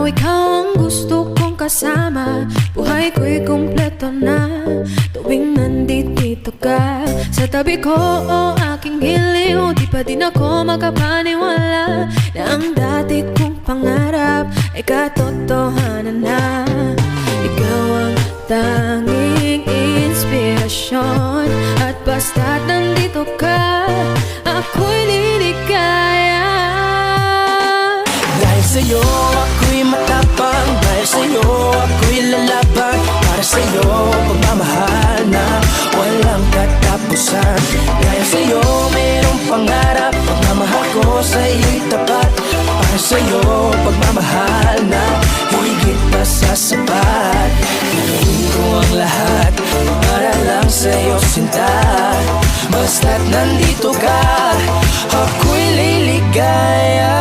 ikaw ang gusto kong kasama. Buhay ko'y kumpleto na tuwing nandito ka sa tabi ko. O aking giliw, di pa din ako makapaniwala na ang dati kong pangarap ay katotohanan na. Ikaw ang tanging inspirasyon, at basta't nandito ka, ako'y liligaya. Dahil sa'yo ako'y matapang, dahil sa'yo ako'y lalaban. Para sa'yo pagmamahal na walang katapusan. Dahil sa'yo mayroong pangarap, pagmamahal ko sa'yo'y tapat. Para sa'yo pagmamahal na higit pa sa sapat. Gagawin ko ang lahat para lang sa'yo sinta. Basta't nandito ka, ako'y liligaya.